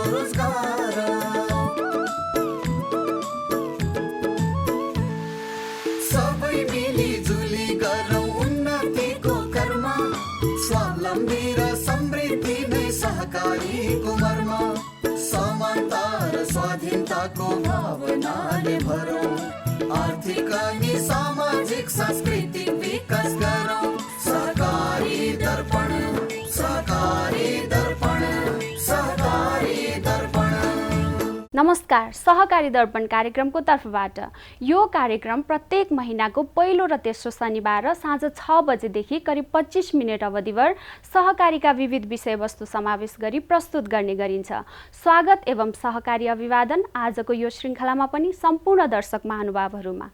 स्वरोजगार। सबै मिलिजुली गरौँ उन्नतिको कर्म, स्वावलम्बी र समृद्धि नै सहकारीको मर्म। समानता र स्वाधीनताको भावनाले भरौँ, आर्थिक अनि सामाजिक सांस्कृतिक विकास गरौँ। सहकारी दर्पण, सहकारी दर्पण, सहकारी दर्पण। नमस्कार, सहकारी दर्पण कार्यक्रमको तर्फबाट यो कार्यक्रम प्रत्येक महिनाको पहिलो र तेस्रो शनिबार साँझ 6 बजेदेखि करिब 25 मिनट अवधिभर सहकारीका विविध विषयवस्तु समावेश गरी प्रस्तुत गर्ने गरिन्छ। स्वागत एवं सहकारी अभिवादन आजको यो श्रृङ्खलामा पनि सम्पूर्ण दर्शक महानुभावहरूमा।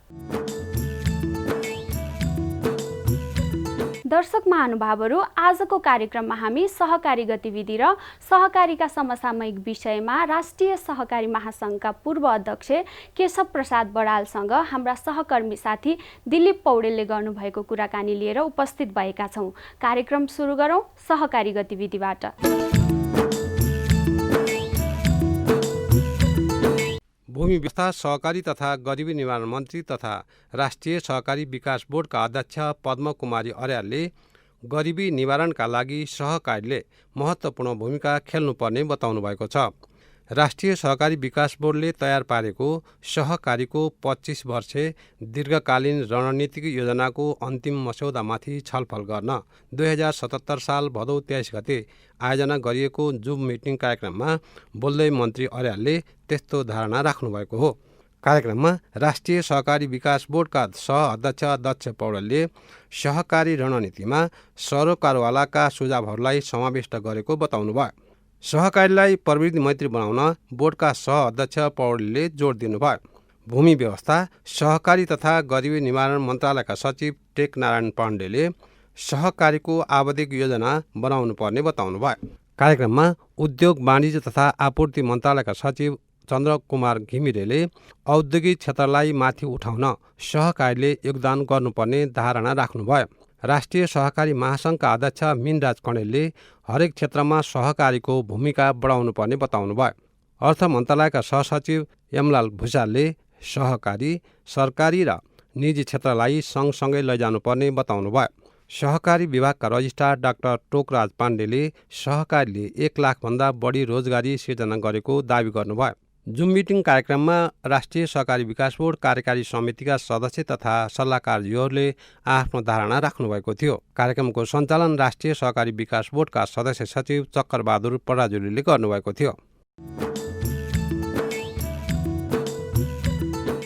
दर्शक महानुभावहरू, आजको कार्यक्रममा हामी सहकारी गतिविधि र सहकारीका समसामयिक विषयमा राष्ट्रिय सहकारी महासङ्घका पूर्व अध्यक्ष केशव प्रसाद बडालसँग हाम्रा सहकर्मी साथी दिलीप पौडेलले गर्नुभएको कुराकानी लिएर उपस्थित भएका छौँ। कार्यक्रम सुरु गरौँ सहकारी गतिविधिबाट। भूमि व्यवस्था, सहकारी तथा गरिबी निवारण मन्त्री तथा राष्ट्रिय सहकारी विकास बोर्डका अध्यक्ष पद्म कुमारी अर्यालले गरिबी निवारणका लागि सहकारीले महत्त्वपूर्ण भूमिका खेल्नुपर्ने बताउनु भएको छ। राष्ट्रिय सहकारी विकास बोर्डले तयार पारेको सहकारीको 25 वर्षे दीर्घकालीन रणनीतिक योजनाको अन्तिम मस्यौदामाथि छलफल गर्न 2077 साल भदौ 23 गते आयोजना गरिएको जुम मिटिङ कार्यक्रममा बोल्दै मन्त्री अर्यालले त्यस्तो धारणा राख्नुभएको हो। कार्यक्रममा राष्ट्रिय सहकारी विकास बोर्डका सह-अध्यक्ष दक्ष पौडेलले सहकारी रणनीतिमा सरोकारवालाका सुझावहरूलाई समाविष्ट गरेको बताउनुभयो। सहकारीलाई प्रवृत्ति मैत्री बनाउन बोर्डका सह-अध्यक्ष पौडेलले जोड दिनुभयो। भूमि व्यवस्था, सहकारी तथा गरिबी निवारण मन्त्रालयका सचिव टेकनारायण पाण्डेले सहकारीको आवधिक योजना बनाउनु पर्ने बताउनुभयो। कार्यक्रममा उद्योग वाणिज्य तथा आपूर्ति मन्त्रालयका सचिव चन्द्रकुमार घिमिरेले औद्योगिक क्षेत्रलाई माथि उठाउन सहकारीले योगदान गर्नुपर्ने धारणा राख्नुभयो। राष्ट्रिय सहकारी महासङ्घका अध्यक्ष मिनराज कणेलले हरेक क्षेत्रमा सहकारीको भूमिका बढाउनुपर्ने बताउनुभयो। अर्थ मन्त्रालयका सहसचिव यमलाल भुषालले सहकारी, सरकारी र निजी क्षेत्रलाई सँगसँगै लैजानुपर्ने बताउनुभयो। सहकारी विभागका रजिस्ट्रार डाक्टर टोकराज पाण्डेले सहकारीले 1 लाखभन्दा बढी रोजगारी सिर्जना गरेको दावी गर्नुभयो। जुम मिटिङ कार्यक्रममा राष्ट्रिय सहकारी विकास बोर्ड कार्यकारी समितिका सदस्य तथा सल्लाहकारज्यूहरूले आफ्नो धारणा राख्नुभएको थियो। कार्यक्रमको सञ्चालन राष्ट्रिय सहकारी विकास बोर्डका सदस्य सचिव चक्करबहादुर पराजुलीले गर्नुभएको थियो।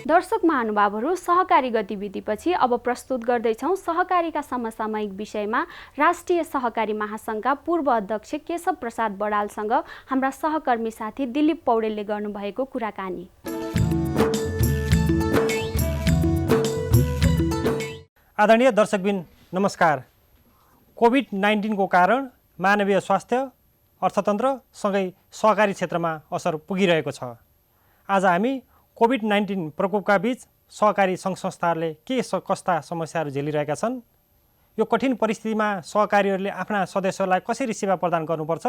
दर्शक महानुभावहरू, सहकारी गतिविधिपछि अब प्रस्तुत गर्दैछौँ सहकारीका समसामयिक विषयमा राष्ट्रिय सहकारी महासङ्घका पूर्व अध्यक्ष केशव प्रसाद बडालसँग हाम्रा सहकर्मी साथी दिलीप पौडेलले गर्नुभएको कुराकानी। आदरणीय दर्शकबिन नमस्कार। कोभिड-19 को कारण मानवीय स्वास्थ्य, अर्थतन्त्रसँगै सहकारी क्षेत्रमा असर पुगिरहेको छ। आज हामी कोभिड-19 प्रकोपका बीच सहकारी सङ्घ संस्थाहरूले के कस्ता समस्याहरू झेलिरहेका छन्, यो कठिन परिस्थितिमा सहकारीहरूले आफ्ना सदस्यहरूलाई कसरी सेवा प्रदान गर्नुपर्छ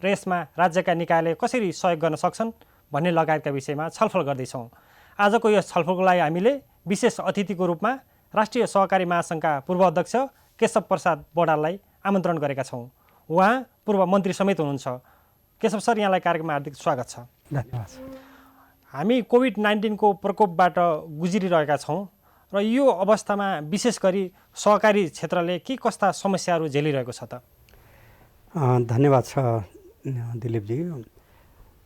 र यसमा राज्यका निकायले कसरी सहयोग गर्न सक्छन् भन्ने लगायतका विषयमा छलफल गर्दैछौँ। आजको यस छलफलको लागि हामीले विशेष अतिथिको रूपमा राष्ट्रिय सहकारी महासङ्घका पूर्व अध्यक्ष केशव प्रसाद बडाललाई आमन्त्रण गरेका छौँ। उहाँ पूर्व मन्त्री समेत हुनुहुन्छ। केशव सर, यहाँलाई कार्यक्रममा हार्दिक स्वागत छ। धन्यवाद। हामी कोभिड-19 को प्रकोपबाट गुज्रिरहेका छौँ र यो अवस्थामा विशेष गरी सहकारी क्षेत्रले के कस्ता समस्याहरू झेलिरहेको छ त? धन्यवाद छ दिलीपजी।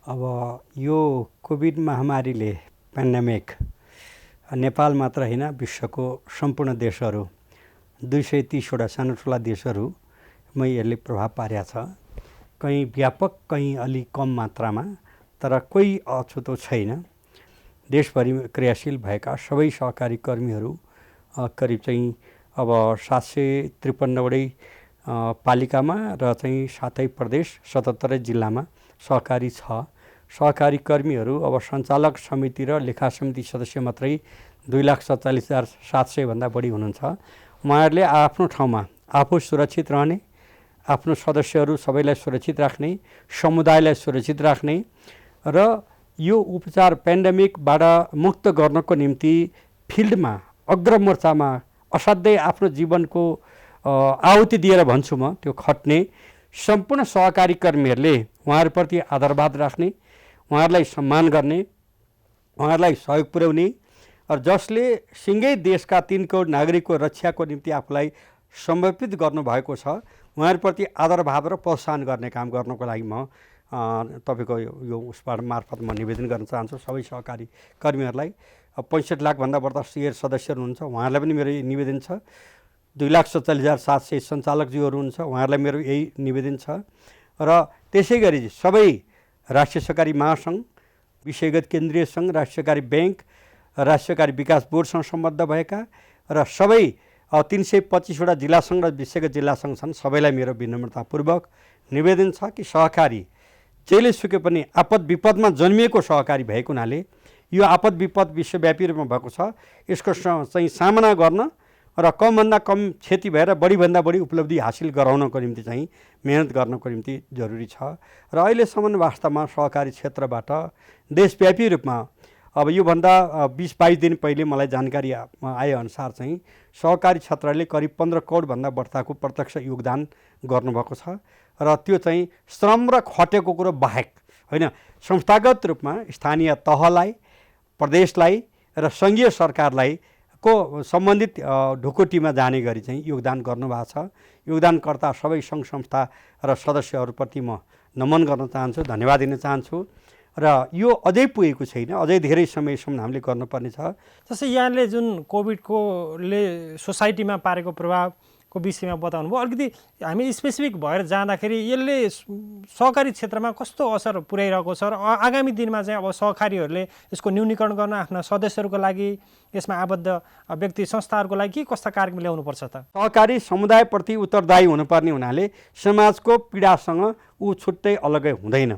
अब यो कोभिड महामारीले पेन्डेमिक नेपाल मात्र होइन, विश्वको सम्पूर्ण देशहरू 230वटा सानो ठुला देशहरूमा यसले प्रभाव पारेको छ। कहीँ व्यापक, कहीँ अलि कम मात्रामा, तर कोही अछुतो छैन। देशभरि क्रियाशील भएका सबै सहकारी कर्मीहरू करिब चाहिँ अब 753वटै पालिकामा र चाहिँ 7 प्रदेश 77 जिल्लामा सहकारी छ। सहकारी कर्मीहरू अब सञ्चालक समिति र लेखा समिति सदस्य मात्रै 2,47,700 भन्दा बढी हुनुहुन्छ। उहाँहरूले आफ्नो ठाउँमा आफू सुरक्षित रहने, आफ्नो सदस्यहरू सबैलाई सुरक्षित राख्ने, समुदायलाई सुरक्षित राख्ने र यो उपचार पेन्डेमिकबाट मुक्त गर्नको निम्ति फिल्डमा अग्रमोर्चामा असाध्यै आफ्नो जीवनको आहुति दिएर भन्छु म त्यो खट्ने सम्पूर्ण सहकारी कर्मीहरूले उहाँहरूप्रति आदरभाव राख्ने, उहाँहरूलाई सम्मान गर्ने, उहाँहरूलाई सहयोग पुर्याउने र जसले सिँगै देशका 3 करोड नागरिकको रक्षाको निम्ति आफूलाई समर्पित गर्नुभएको छ उहाँहरूप्रति आदरभाव र प्रोत्साहन गर्ने काम गर्नको लागि म तपाईँको यो उसबाट मार्फत म निवेदन गर्न चाहन्छु सबै सहकारी कर्मीहरूलाई। 65 लाखभन्दा बढ्ता सेयर सदस्यहरू हुनुहुन्छ उहाँहरूलाई पनि मेरो निवेदन छ। 2,47,700 सञ्चालकज्यूहरू हुनुहुन्छ उहाँहरूलाई मेरो यही निवेदन छ। र त्यसै गरी सबै राष्ट्रिय सहकारी महासङ्घ, विषयगत केन्द्रीय सङ्घ, राष्ट्रिय सहकारी ब्याङ्क, राष्ट्रिय सहकारी विकास बोर्डसँग सम्बद्ध भएका र सबै 325वटा जिल्ला सङ्घ र विषयगत जिल्ला सङ्घ छन् सबैलाई मेरो विनम्रतापूर्वक निवेदन छ कि सहकारी जहिले सुके पनि आपद विपदमा जन्मिएको सहकारी भएको हुनाले यो आपद विपद विश्वव्यापी रूपमा भएको छ, यसको चाहिँ सामना गर्न र कमभन्दा कम क्षति भएर बढीभन्दा बढी उपलब्धि हासिल गराउनको निम्ति चाहिँ मेहनत गर्नको निम्ति जरुरी छ। र अहिलेसम्म वास्तवमा सहकारी क्षेत्रबाट देशव्यापी रूपमा अब योभन्दा 20-22 दिन पहिले मलाई जानकारी आएअनुसार चाहिँ सहकारी क्षेत्रले करिब 15 करोडभन्दा बढ्ताको प्रत्यक्ष योगदान गर्नुभएको छ। र त्यो चाहिँ श्रम र खटेको कुरो बाहेक होइन, संस्थागत रूपमा स्थानीय तहलाई, प्रदेशलाई र सङ्घीय सरकारलाई को सम्बन्धित ढुकुटीमा जाने गरी चाहिँ योगदान गर्नुभएको छ। योगदानकर्ता सबै सङ्घ संस्था र सदस्यहरूप्रति म नमन गर्न चाहन्छु, धन्यवाद दिन चाहन्छु। र यो अझै पुगेको छैन, अझै धेरै समयसम्म हामीले गर्नुपर्ने छ। जस्तै यहाँले जुन कोभिडकोले सोसाइटीमा पारेको प्रभावको विषयमा बताउनु भयो, अलिकति हामी स्पेसिफिक भएर जाँदाखेरि यसले सहकारी क्षेत्रमा कस्तो असर पुर्याइरहेको छ र आगामी दिनमा चाहिँ अब सहकारीहरूले यसको न्यूनीकरण गर्न आफ्ना सदस्यहरूको लागि, यसमा आबद्ध व्यक्ति संस्थाहरूको लागि के कस्ता कार्यक्रम ल्याउनुपर्छ त? सहकारी समुदायप्रति उत्तरदायी हुनुपर्ने हुनाले समाजको पीडासँग ऊ छुट्टै अलग्गै हुँदैन।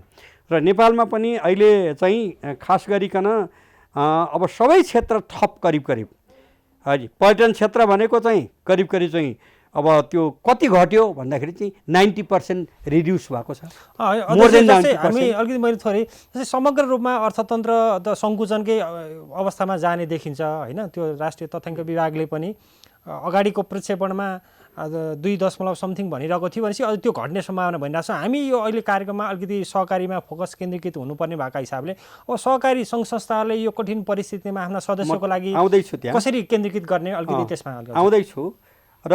र नेपालमा पनि अहिले चाहिँ खास गरिकन अब सबै क्षेत्र ठप करिब हजुर, पर्यटन क्षेत्र भनेको चाहिँ करिब चाहिँ अब त्यो कति घट्यो भन्दाखेरि चाहिँ 90% रिड्युस भएको छ। हामी अलिकति मैले थोरै जस्तै समग्र रूपमा अर्थतन्त्र त सङ्कुचनकै अवस्थामा जाने देखिन्छ होइन। त्यो राष्ट्रिय तथ्याङ्क विभागले पनि अगाडिको प्रक्षेपणमा 2.something भनिरहेको थियो भनेपछि अहिले त्यो घट्ने सम्भावना भनिरहेको छ। हामी यो अहिले कार्यक्रममा अलिकति सहकारीमा फोकस केन्द्रीकृत हुनुपर्ने भएको हिसाबले अब सहकारी सङ्घ संस्थाहरूले यो कठिन परिस्थितिमा आफ्ना सदस्यको लागि कसरी केन्द्रीकृत गर्ने अलिकति त्यसमा आउँदैछु। र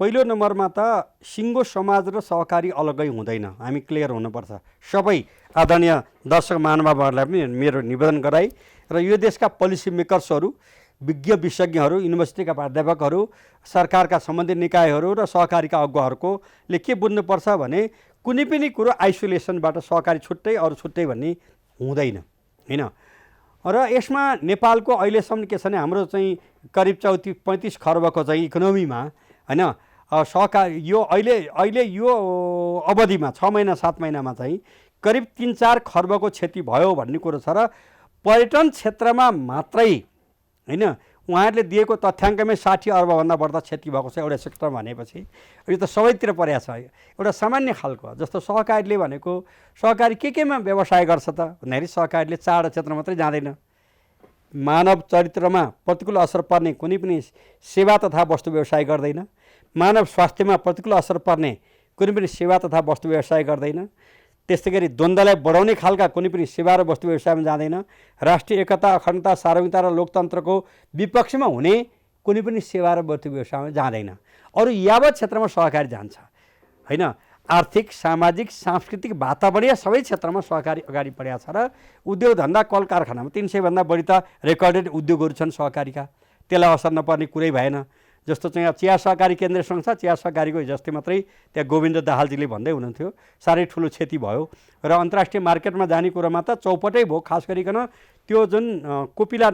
पहिलो नम्बरमा त सिङ्गो समाज र सहकारी अलग्गै हुँदैन, हामी क्लियर हुनुपर्छ। सबै आदरणीय दर्शक महानुभावहरूलाई पनि मेरो निवेदन गराई र यो देशका पोलिसी मेकर्सहरू, विज्ञ विशेषज्ञहरू, युनिभर्सिटीका प्राध्यापकहरू, सरकारका सम्बन्धित निकायहरू र सहकारीका अगुवाहरूकोले के बुझ्नुपर्छ भने कुनै पनि कुरो आइसोलेसनबाट सहकारी छुट्टै अरू छुट्टै भन्ने हुँदैन होइन। र यसमा नेपालको अहिलेसम्म के छ भने हाम्रो चाहिँ करिब 34-35 खर्बको चाहिँ इकोनोमीमा होइन सहकारी यो अहिले यो अवधिमा 6 महिना 7 महिनामा चाहिँ करिब 3-4 खर्बको क्षति भयो भन्ने कुरो छ। र पर्यटन क्षेत्रमा मात्रै होइन उहाँहरूले दिएको तथ्याङ्कमै 60 अर्बभन्दा बढ्ता क्षति भएको छ एउटा सेक्टर भनेपछि। यो त सबैतिर परेको छ। एउटा सामान्य खालको जस्तो सहकारीले भनेको सहकारी केमा व्यवसाय गर्छ त भन्दाखेरि सहकारीले 4 क्षेत्र मात्रै जाँदैन। मानव चरित्रमा प्रतिकूल असर पर्ने कुनै पनि सेवा तथा वस्तु व्यवसाय गर्दैन, मानव स्वास्थ्यमा प्रतिकूल असर पर्ने कुनै पनि सेवा तथा वस्तु व्यवसाय गर्दैन, त्यस्तै गरी द्वन्द्वलाई बढाउने खालका कुनै पनि सेवा र वस्तु व्यवसायमा जाँदैन, राष्ट्रिय एकता, अखण्डता, सार्वभौमिकता र लोकतन्त्रको विपक्षमा हुने कुनै पनि सेवा र वस्तु व्यवसायमा जाँदैन। अरू यावत क्षेत्रमा सहकारी जान्छ होइन। आर्थिक, सामाजिक, सांस्कृतिक, वातावरणीय सबै क्षेत्रमा सहकारी अगाडि बढेको छ। र उद्योग धन्दा, कल कारखानामा 300भन्दा बढी त रेकर्डेड उद्योगहरू छन् सहकारीका, त्यसलाई असर नपर्ने कुरै भएन। जस्तो चाहिँ चिया सहकारी केन्द्र सङ्घ छ, चिया सहकारीको जस्तै मात्रै त्यहाँ गोविन्द दाहालजीले भन्दै हुनुहुन्थ्यो साह्रै ठुलो क्षति भयो। र अन्तर्राष्ट्रिय मार्केटमा जाने कुरोमा त चौपटै भयो। खास गरिकन त्यो जुन कोपिला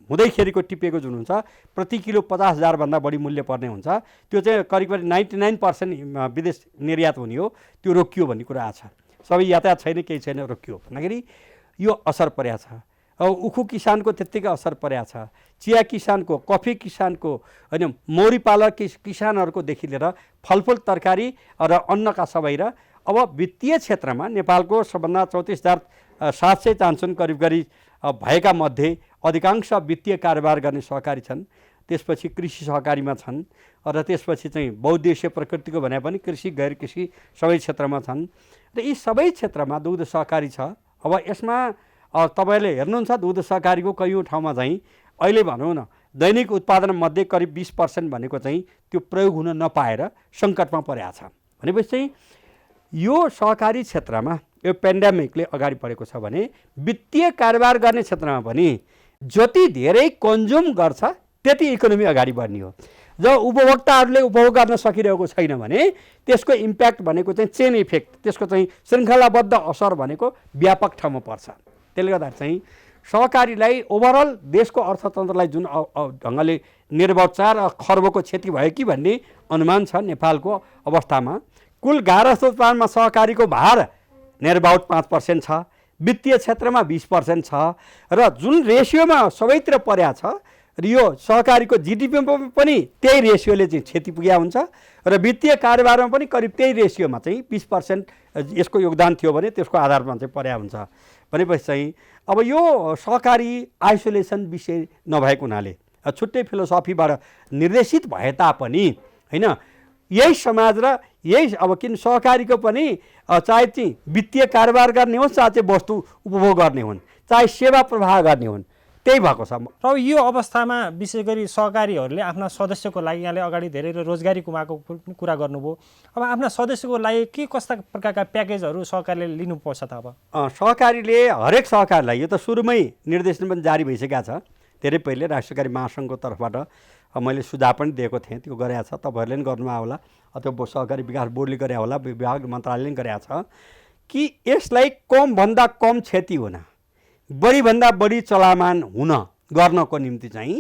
हुँदैखेरिको टिपेको जुन हुन्छ प्रति किलो 50,000भन्दा बढी मूल्य पर्ने हुन्छ, त्यो चाहिँ करिब 99% विदेश निर्यात हुने हो, त्यो रोकियो भन्ने कुरा आएको छ। सबै यातायात छैन, केही छैन, रोकियो भन्दाखेरि यो असर परेको छ। उखु किसानको त्यत्तिकै असर परेको छ, चिया किसानको, कफी किसानको, होइन मौरी पालक किसानहरूकोदेखि लिएर फलफुल तरकारी र अन्नका सबै र अब वित्तीय क्षेत्रमा नेपालको सबभन्दा 34,700 चान्सुन करिब भएका मध्ये अधिकांश वित्तीय कारोबार गर्ने सहकारी छन्, त्यसपछि कृषि सहकारीमा छन् र त्यसपछि चाहिँ बहुद्देश्य प्रकृतिको भने पनि कृषि गैर कृषि सबै क्षेत्रमा छन् र यी सबै क्षेत्रमा दुग्ध सहकारी छ। अब यसमा तपाईँले हेर्नुहुन्छ दुग्ध सहकारीको कयौँ ठाउँमा चाहिँ अहिले भनौँ न दैनिक उत्पादनमध्ये करिब 20% भनेको चाहिँ त्यो प्रयोग हुन नपाएर सङ्कटमा परेको छ। भनेपछि चाहिँ यो सहकारी क्षेत्रमा यो पेन्डेमिकले अगाडि बढेको छ भने वित्तीय कारोबार गर्ने क्षेत्रमा पनि जति धेरै कन्ज्युम गर्छ त्यति इकोनोमी अगाडि बढ्ने हो। जब उपभोक्ताहरूले उपभोग गर्न सकिरहेको छैन भने त्यसको इम्प्याक्ट भनेको चाहिँ चेन इफेक्ट, त्यसको चाहिँ श्रृङ्खलाबद्ध असर भनेको व्यापक ठाउँमा पर्छ। त्यसले गर्दा चाहिँ सहकारीलाई ओभरअल देशको अर्थतन्त्रलाई जुन ढङ्गले निर्भर 4 खर्बको क्षति भयो कि भन्ने अनुमान छ नेपालको अवस्थामा। कुल गारस्थ उत्पादनमा सहकारीको भार नेरबाउट 5% छ, वित्तीय क्षेत्रमा 20% छ र जुन रेसियोमा सबैतिर पर्या छ र यो सहकारीको जिडिपीमा पनि त्यही रेसियोले चाहिँ क्षति पुग्या हुन्छ र वित्तीय कारोबारमा पनि करिब त्यही रेसियोमा चाहिँ 20% यसको योगदान थियो भने त्यसको आधारमा चाहिँ पर्या हुन्छ। भनेपछि चाहिँ अब यो सहकारी आइसोलेसन विषय नभएको हुनाले छुट्टै फिलोसफीबाट निर्देशित भए तापनि होइन यही समाज र यही अब किन सहकारीको पनि चाहे चाहिँ वित्तीय कारोबार गर्ने होस् चाहे चाहिँ वस्तु उपभोग गर्ने हुन् चाहे सेवा प्रवाह गर्ने हुन् त्यही भएको छ। र यो अवस्थामा विशेष गरी सहकारीहरूले आफ्ना सदस्यको लागि यहाँले अगाडि धेरै रोजगारी गुमाएको कुरा गर्नुभयो। अब आफ्ना सदस्यको लागि के कस्ता प्रकारका प्याकेजहरू सहकारीले लिनुपर्छ त? अब सहकारीले हरेक सहकारीलाई यो त सुरुमै निर्देशन पनि जारी भइसकेका छ। धेरै पहिले राष्ट्रिय सहकारी महासङ्घको तर्फबाट मैले सुझाव पनि दिएको थिएँ, त्यो गरेको छ, तपाईँहरूले पनि गर्नुभयो होला अथवा सहकारी विकास बोर्डले गरे होला, विभाग मन्त्रालयले पनि गरेको छ कि यसलाई कमभन्दा कम क्षति हुन बढीभन्दा बढी चलामान हुन गर्नको निम्ति चाहिँ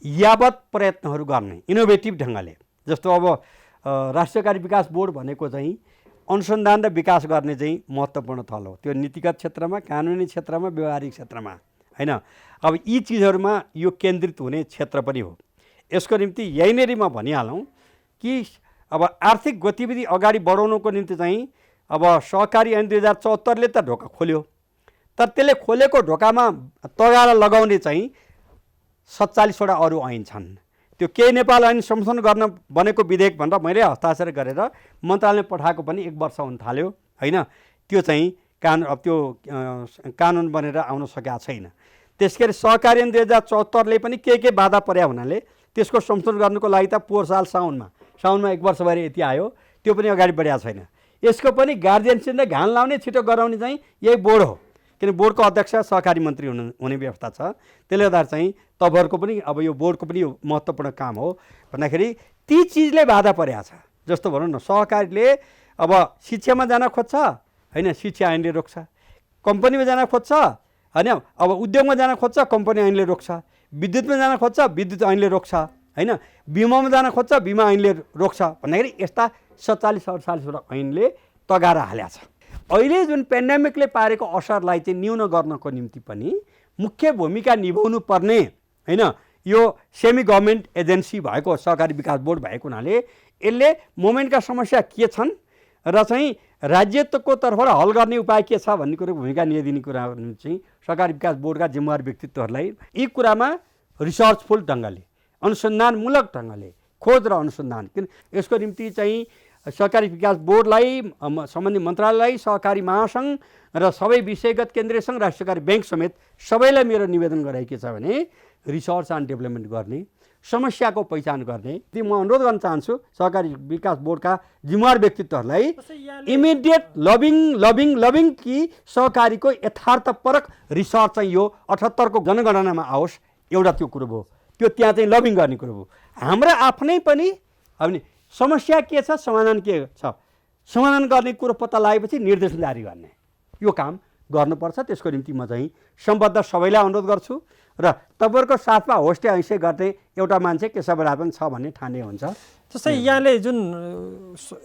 यावत प्रयत्नहरू गर्ने इनोभेटिभ ढङ्गले। जस्तो अब राष्ट्रिय सहकारी विकास बोर्ड भनेको चाहिँ अनुसन्धान र विकास गर्ने चाहिँ महत्त्वपूर्ण थल हो, त्यो नीतिगत क्षेत्रमा, कानुनी क्षेत्रमा, व्यवहारिक क्षेत्रमा होइन। अब यी चिजहरूमा यो केन्द्रित हुने क्षेत्र पनि हो। यसको निम्ति यहीँनेरि म भनिहालौँ कि अब आर्थिक गतिविधि अगाडि बढाउनुको निम्ति चाहिँ अब सहकारी ऐन 2074ले त ढोका खोल्यो, तर त्यसले खोलेको ढोकामा तगारा लगाउने चाहिँ 47वटा अरू ऐन छन्। त्यो केही नेपाल ऐन संशोधन गर्न बनेको विधेयक भनेर मैले हस्ताक्षर गरेर मन्त्रालयले पठाएको पनि 1 वर्ष हुन थाल्यो होइन। त्यो चाहिँ त्यो कानुन बनेर आउन सकेका छैन। त्यसैगरी सहकारी ऐन 2074ले पनि के बाधा पर्या हुनाले त्यसको संशोधन गर्नुको लागि त पोहोर साल साउनमा 1 वर्ष भएर यति आयो, त्यो पनि अगाडि बढेको छैन। यसको पनि गार्जियनसिप र घान लाउने छिटो गराउने चाहिँ यही बोर्ड हो, किन बोर्डको अध्यक्ष सहकारी मन्त्री हुने व्यवस्था छ। त्यसले गर्दा चाहिँ तपाईँहरूको पनि अब यो बोर्डको पनि यो महत्त्वपूर्ण काम हो भन्दाखेरि ती चिजले बाधा परेको छ। जस्तो भनौँ न सहकारीले अब शिक्षामा जान खोज्छ होइन, शिक्षा ऐनले रोक्छ, कम्पनीमा जान खोज्छ होइन, अब उद्योगमा जान खोज्छ कम्पनी ऐनले रोक्छ, विद्युतमा जान खोज्छ विद्युत ऐनले रोक्छ होइन, बिमामा जान खोज्छ बिमा ऐनले रोक्छ भन्दाखेरि यस्ता 47-48वटा ऐनले तगारा हालेको छ। अहिले जुन पेन्डेमिकले पारेको असरलाई चाहिँ न्यून गर्नको निम्ति पनि मुख्य भूमिका निभाउनु पर्ने होइन यो सेमी गभर्मेन्ट एजेन्सी भएको सहकारी विकास बोर्ड भएको हुनाले यसले मोमेन्टका समस्या के छन् र चाहिँ राज्यको तर्फबाट हल गर्ने उपाय के छ भन्ने कुरो भूमिका निभाइदिने कुरा चाहिँ सहकारी विकास बोर्डका जिम्मेवार व्यक्तित्वहरूलाई यी कुरामा रिसर्चफुल ढङ्गले अनुसन्धानमूलक ढङ्गले खोज र अनुसन्धान किन यसको निम्ति चाहिँ सहकारी विकास बोर्डलाई सम्बन्धित मन्त्रालयलाई सहकारी महासङ्घ र सबै विषयगत केन्द्रीय सङ्घ राष्ट्रिय सहकारी ब्याङ्क समेत सबैलाई मेरो निवेदन गराइ के छ भने रिसर्च एन्ड डेभलपमेन्ट गर्ने, समस्याको पहिचान गर्ने। म अनुरोध गर्न चाहन्छु सहकारी विकास बोर्डका जिम्मेवार व्यक्तित्वहरूलाई इमिडिएट लबिङ कि सहकारीको यथार्थपरक रिसर्च चाहिँ यो 78को जनगणनामा आओस्, एउटा त्यो कुरो भयो, त्यो त्यहाँ चाहिँ लबिङ गर्ने कुरो भयो। हाम्रा आफ्नै पनि अब नि समस्या के छ, समाधान के छ, समाधान गर्ने कुरो पत्ता लागेपछि निर्देशन जारी गर्ने यो काम गर्नुपर्छ। त्यसको निम्ति म चाहिँ सम्बद्ध सबैलाई अनुरोध गर्छु र तपाईँहरूको साथमा होस्टे हैसियत गर्ने एउटा मान्छे केशव राज पनि छ भन्ने ठाने हुन्छ। जस्तै यहाँले जुन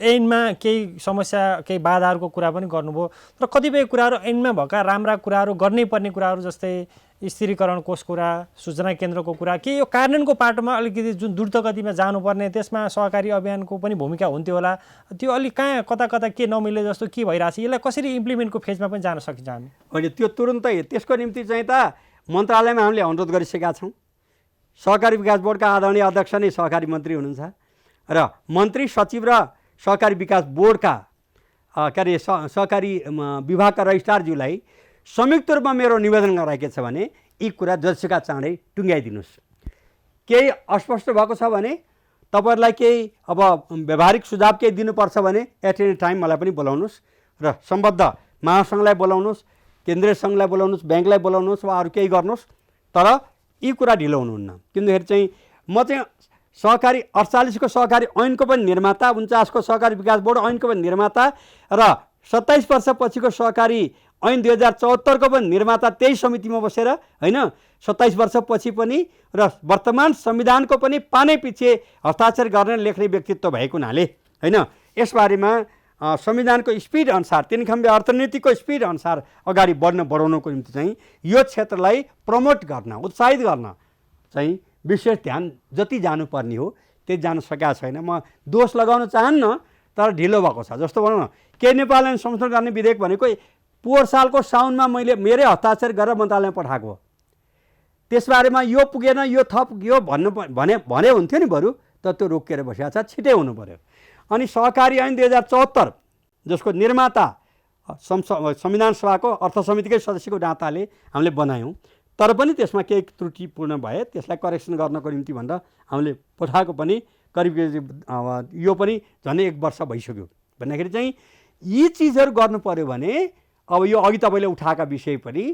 ऐनमा केही समस्या केही बाधाहरूको कुरा पनि गर्नुभयो, तर कतिपय कुराहरू ऐनमा भएका राम्रा कुराहरू गर्नै पर्ने कुराहरू जस्तै स्थिरीकरण कोष कुरा, सूचना केन्द्रको कुरा, के यो कार्यान्वयनको पाटोमा अलिकति जुन द्रुत गतिमा जानुपर्ने त्यसमा सहकारी अभियानको पनि भूमिका हुन्थ्यो होला, त्यो अलिक कहाँ कता कता के नमिले जस्तो के भइरहेछ, यसलाई कसरी इम्प्लिमेन्टको फेजमा पनि जान सकिन्छ हामी? अहिले त्यो तुरुन्तै त्यसको निम्ति चाहिँ त मन्त्रालयमा हामीले अनुरोध गरिसकेका छौँ। सहकारी विकास बोर्डका आदरणीय अध्यक्ष नै सहकारी मन्त्री हुनुहुन्छ र मन्त्री सचिव र सहकारी विकास बोर्डका के अरे सहकारी विभागका रजिस्ट्रारज्यूलाई संयुक्त रूपमा मेरो निवेदन गराएको छ भने यी कुरा जतिसुकै चाँडै टुङ्ग्याइदिनुहोस्। केही अस्पष्ट भएको छ भने तपाईँहरूलाई केही अब व्यावहारिक सुझाव केही दिनुपर्छ भने एट एनी टाइम मलाई पनि बोलाउनुहोस् र सम्बद्ध महासङ्घलाई बोलाउनुहोस्, केन्द्रीय सङ्घलाई बोलाउनुहोस्, ब्याङ्कलाई बोलाउनुहोस् वा अरू केही गर्नुहोस्, तर यी कुरा ढिलो हुनुहुन्न। किनभने चाहिँ म चाहिँ सहकारी 48 को सहकारी ऐनको पनि निर्माता, 49 को सहकारी विकास बोर्ड ऐनको पनि निर्माता र 27 वर्षपछिको सहकारी ऐन 2074 को पनि निर्माता त्यही समितिमा बसेर होइन 27 वर्षपछि पनि र वर्तमान संविधानको पनि पानै पछि हस्ताक्षर गर्ने लेख्ने व्यक्तित्व भएको हुनाले होइन यसबारेमा संविधानको स्पिड अनुसार 3 खम्बे अर्थनीतिको स्पिड अनुसार अगाडि बढाउनको निम्ति चाहिँ यो क्षेत्रलाई प्रमोट गर्न, उत्साहित गर्न चाहिँ विशेष ध्यान जति जानुपर्ने हो त्यति जान सकेका छैन। म दोष लगाउन चाहन्न, तर ढिलो भएको छ। जस्तो भनौँ न, के नेपाल ऐन संशोधन गर्ने विधेयक भनेको पोहोर सालको साउनमा मैले मेरै हस्ताक्षर गरेर मन्त्रालयमा पठाएको, त्यसबारेमा यो पुगेन यो थप यो भने हुन्थ्यो नि बरु, तर त्यो रोकिएर बसेको छ, छिटै हुनु पर्यो। अनि सहकारी ऐन 2074 जसको निर्माता संविधान सभाको अर्थ समितिकै सदस्यको नाताले हामीले बनायौँ, तर पनि त्यसमा केही त्रुटिपूर्ण भए त्यसलाई करेक्सन गर्नको निम्ति भनेर हामीले पठाएको पनि करिब यो पनि झन् 1 वर्ष भइसक्यो। भन्दाखेरि चाहिँ यी चिजहरू गर्नु पर्यो भने अब यो अघि तपाईँले उठाएका विषय पनि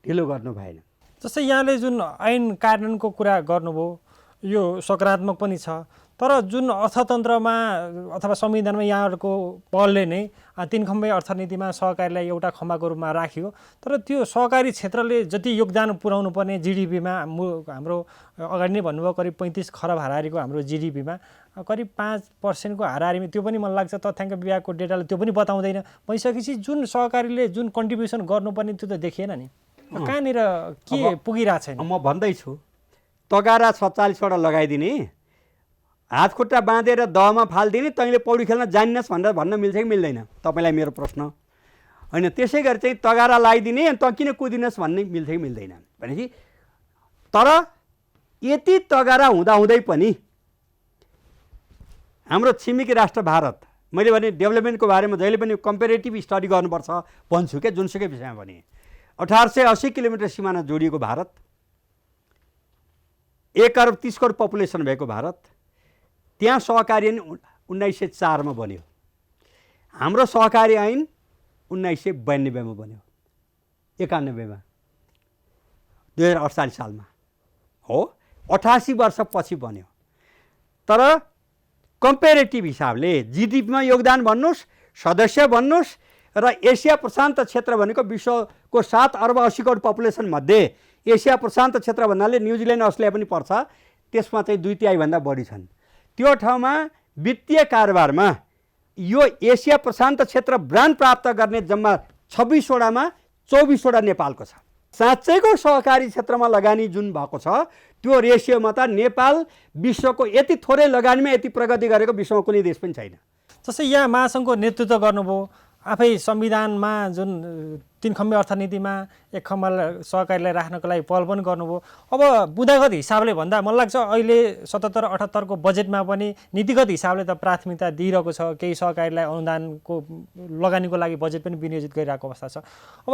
ढिलो गर्नु भएन। जस्तै यहाँले जुन ऐन कार्यान्वयनको कुरा गर्नुभयो यो सकारात्मक पनि छ, तर जुन अर्थतन्त्रमा अथवा संविधानमा यहाँहरूको पहलले नै 3 खम्बे अर्थनीतिमा सहकारीलाई एउटा खम्बाको रूपमा राख्यो, तर त्यो सहकारी क्षेत्रले जति योगदान पुर्याउनु पर्ने जिडिपीमा हाम्रो अगाडि नै भन्नुभयो करिब 35 खरब हाराहारीको हाम्रो जिडिपीमा करिब 5% को हाराहारीमा, त्यो पनि मलाई लाग्छ तथ्याङ्क विभागको डेटाले त्यो पनि बताउँदैन। भइसकेपछि जुन सहकारीले जुन कन्ट्रिब्युसन गर्नुपर्ने त्यो त देखिएन नि, कहाँनिर के पुगिरहेको छैन? म भन्दैछु तगारा 47 वटा लगाइदिने, हात खुट्टा बाँधेर दहमा फालिदिने, तैँले पौडी खेल्न जानिनस् भनेर भन्न मिल्छ कि मिल्दैन? तपाईँलाई मेरो प्रश्न होइन। त्यसै गरी चाहिँ तगारा लगाइदिने अनि तँ किन कुदिनस् भन्ने मिल्छ कि मिल्दैन भनेपछि, तर यति तगारा हुँदाहुँदै पनि हाम्रो छिमेकी राष्ट्र भारत, मैले भने डेभलपमेन्टको बारेमा जहिले पनि कम्पेरेटिभ स्टडी गर्नुपर्छ भन्छु क्या, जुनसुकै विषयमा भने 1880 किलोमिटर सिमाना जोडिएको भारत, 1 अरब 30 करोड पपुलेसन भएको भारत, त्यहाँ सहकारी ऐन 1904 मा बन्यो। हाम्रो सहकारी ऐन 1992 मा बन्यो, 91 मा 2048 सालमा हो, 88 वर्षपछि बन्यो। तर कम्पेरेटिभ हिसाबले जिडिपीमा योगदान भन्नुहोस्, सदस्य भन्नुहोस् र एसिया प्रशान्त क्षेत्र भनेको विश्वको 7 अर्ब 80 करोड पपुलेसन मध्ये एसिया प्रशान्त क्षेत्र भन्नाले न्युजिल्यान्ड अस्ट्रेलिया पनि पर्छ, त्यसमा चाहिँ 2/3 भन्दा बढी छन्। त्यो ठाउँमा वित्तीय कारोबारमा यो एसिया प्रशान्त क्षेत्र ब्रान्ड प्राप्त गर्ने जम्मा 26 वटामा 24 वटा नेपालको छ। साँच्चैको सहकारी क्षेत्रमा लगानी जुन भएको छ त्यो रेसियोमा त नेपाल विश्वको यति थोरै लगानीमा यति प्रगति गरेको विश्वमा कुनै देश पनि छैन। जस्तै यहाँ महासङ्घको नेतृत्व गर्नुभयो, आफै संविधानमा जुन 3 खम्बे अर्थनीतिमा 1 खम्बा सहकारीलाई राख्नको लागि पहल पनि गर्नुभयो। अब बुँदागत हिसाबले भन्दा मलाई लाग्छ अहिले 77-78 को बजेटमा पनि नीतिगत हिसाबले त प्राथमिकता दिइरहेको छ, केही सहकारीलाई अनुदानको लगानीको लागि बजेट पनि विनियोजित गरिरहेको अवस्था छ। अब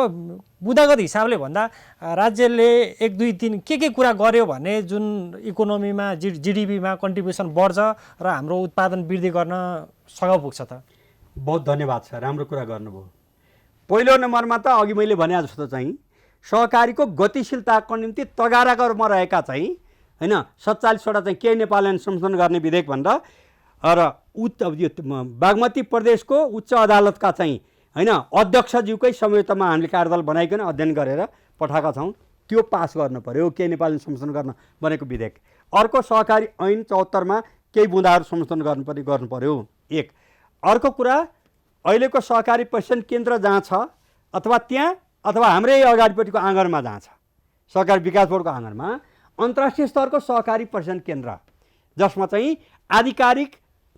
बुँदागत हिसाबले भन्दा राज्यले 1, 2, 3 के कुरा गर्यो भने जुन इकोनोमीमा जिडिपीमा कन्ट्रिब्युसन बढ्छ र हाम्रो उत्पादन वृद्धि गर्न सघाउ पुग्छ त? बहुत धन्यवाद छ, राम्रो कुरा गर्नुभयो। पहिलो नम्बरमा त अघि मैले भने जस्तो चाहिँ सहकारीको गतिशीलताको निम्ति तगाराको रूपमा रहेका चाहिँ होइन 47 वटा चाहिँ के नेपाल ऐन संशोधन गर्ने विधेयक भनेर र बागमती प्रदेशको उच्च अदालतका चाहिँ होइन अध्यक्षज्यूकै संयुक्तमा हामीले कार्यदल बनाइकन अध्ययन गरेर पठाएका छौँ, त्यो पास गर्नु पर्यो के नेपाल ऐन संशोधन गर्न बनेको विधेयक। अर्को सहकारी ऐन 74 मा केही बुँदाहरू संशोधन गर्नु पर्यो एक। अर्को कुरा, अहिलेको सहकारी प्रशिक्षण केन्द्र जहाँ छ अथवा त्यहाँ अथवा हाम्रै अगाडिपट्टिको आँगनमा जहाँ छ सहकारी विकास बोर्डको आँगनमा अन्तर्राष्ट्रिय स्तरको सहकारी प्रशिक्षण केन्द्र, जसमा चाहिँ आधिकारिक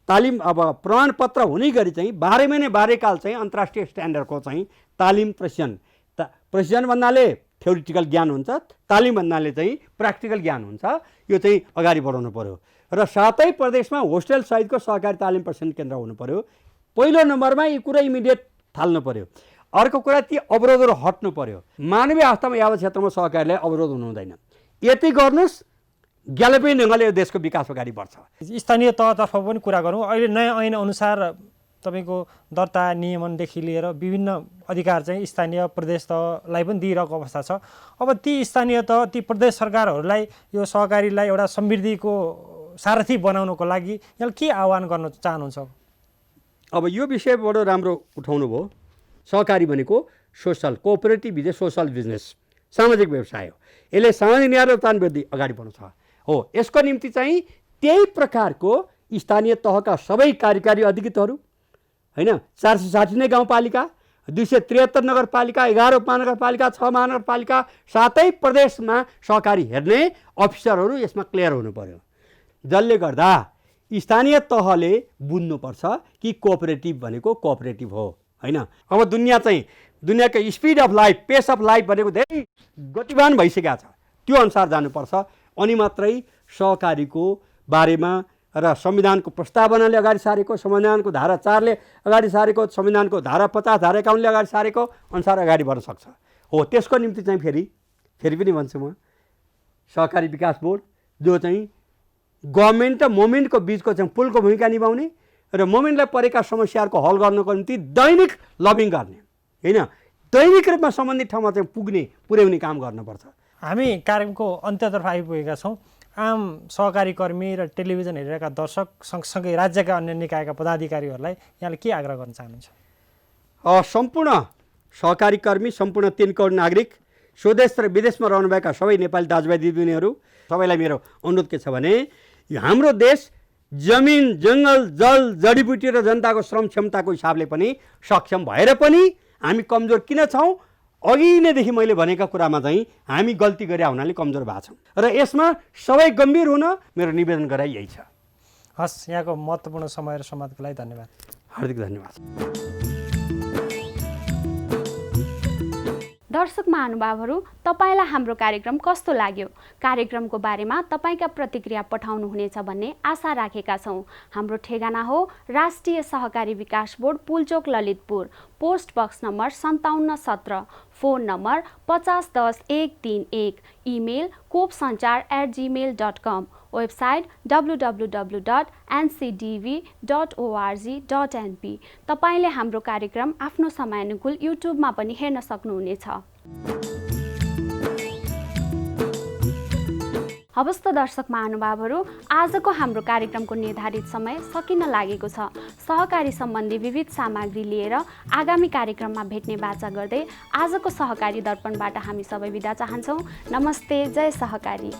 तालिम अब प्रमाणपत्र हुने गरी चाहिँ 12 महिने 12 काल चाहिँ अन्तर्राष्ट्रिय स्ट्यान्डर्डको चाहिँ तालिम प्रशिक्षण भन्नाले थ्योरिटिकल ज्ञान हुन्छ, तालिम भन्नाले चाहिँ प्र्याक्टिकल ज्ञान हुन्छ। यो चाहिँ अगाडि बढाउनु पर्यो र साथै प्रदेशमा होस्टेल सहितको सहकारी तालिम प्रशिक्षण केन्द्र हुनु पर्यो। पहिलो नम्बरमा यी कुरा इमिडिएट थाल्नु पर्यो। अर्को कुरा, ती अवरोधहरू हट्नु पर्यो। मानवीय आस्थामा यावत क्षेत्रमा सहकारीलाई अवरोध हुनु हुँदैन। यति गर्नुहोस्, ग्यालपी ढङ्गले यो देशको विकास अगाडि बढ्छ। स्थानीय तहतर्फ पनि कुरा गरौँ। अहिले नयाँ ऐन अनुसार तपाईँको दर्ता नियमनदेखि लिएर विभिन्न अधिकार चाहिँ स्थानीय प्रदेश तहलाई पनि दिइरहेको अवस्था छ। अब ती स्थानीय तह, ती प्रदेश सरकारहरूलाई यो सहकारीलाई एउटा समृद्धिको सारथी बनाउनको लागि यहाँ के आह्वान गर्न चाहनुहुन्छ? अब यो विषय बडो राम्रो उठाउनु भयो। सहकारी भनेको social cooperative is a social business, सामाजिक व्यवसाय हो। यसले सामाजिक न्याय र उत्थान वृद्धि अगाडि बढाउँछ हो। यसको निम्ति चाहिँ त्यही प्रकारको स्थानीय तहका सबै कार्यकारी अधिकृतहरू हैन, 460 नै गाउँपालिका, 273 नगरपालिका, 11 उपमहानगरपालिका, 6 महानगरपालिका, साथै प्रदेशमा सहकारी हेर्ने अफिसरहरू यसमा क्लियर हुनु पर्यो। जसले गर्दा स्थानीय तहले बुझ्नुपर्छ कि कोअपरेटिभ भनेको कोअपरेटिभ हो हैन। अब दुनियाँको स्पिड अफ लाइफ, पेस अफ लाइफ भनेको धेरै गतिवान भइसकेको छ। त्यो अनुसार जानुपर्छ। अनि मात्रै सहकारीको बारेमा र संविधानको प्रस्तावनाले अगाडि सारेको, संविधानको धारा 4 ले अगाडि सारेको, संविधानको धारा 50, धारा 51 ले अगाडि सारेको अनुसार अगाडि बढ्न सक्छ हो। त्यसको निम्ति चाहिँ फेरि पनि भन्छु म, सहकारी विकास बोर्ड जो चाहिँ गभर्मेन्ट र मोमेन्टको बिचको चाहिँ पुलको भूमिका निभाउने र मोमेन्टलाई परेका समस्याहरूको हल गर्नको निम्ति दैनिक लबिङ गर्ने हैन, दैनिक रूपमा सम्बन्धित ठाउँमा चाहिँ पुर्याउने काम गर्नुपर्छ। हामी कार्यक्रमको अन्त्यतर्फ आइपुगेका छौँ। आम सहकारी कर्मी र टेलिभिजन हेरेका दर्शक सँगसँगै राज्यका अन्य निकायका पदाधिकारीहरूलाई यहाँले के आग्रह गर्न चाहनुहुन्छ? सम्पूर्ण सहकारी कर्मी, सम्पूर्ण 3 करोड नागरिक, स्वदेश र विदेशमा रहनुभएका सबै नेपाली दाजुभाइ दिदीबहिनीहरू, सबैलाई मेरो अनुरोध के छ भने हाम्रो देश जमिन, जङ्गल, जल, जडीबुटी र जनताको श्रम क्षमताको हिसाबले पनि सक्षम भएर पनि हामी कमजोर किन छौँ? अघि नैदेखि मैले भनेका कुरामा चाहिँ हामी गल्ती गरे हुनाले कमजोर भएको छौँ र यसमा सबै गम्भीर हुन मेरो निवेदन गराइ यही छ। हस्, यहाँको महत्त्वपूर्ण समय र संवादको लागि धन्यवाद। हार्दिक धन्यवाद। दर्शक महानुभावहरू, तपाईँलाई हाम्रो कार्यक्रम कस्तो लाग्यो? कार्यक्रमको बारेमा तपाईँका प्रतिक्रिया पठाउनुहुनेछ भन्ने आशा राखेका छौँ। हाम्रो ठेगाना हो Rashtriya Sahakari Bikas board, Pulchowk, Lalitpur, post box number 5717, phone number 5010-131, email kopsanchar@gmail.com, website www.ncdv.org.np। तपाईँले हाम्रो कार्यक्रम आफ्नो समयानुकूल युट्युबमा पनि हेर्न सक्नुहुनेछ। हवस् त दर्शक महानुभावहरू, आजको हाम्रो कार्यक्रमको निर्धारित समय सकिन लागेको छ। सहकारी सम्बन्धी विविध सामग्री लिएर आगामी कार्यक्रममा भेट्ने बाचा गर्दै आजको सहकारी दर्पणबाट हामी सबै बिदा चाहन्छौँ। नमस्ते, जय सहकारी।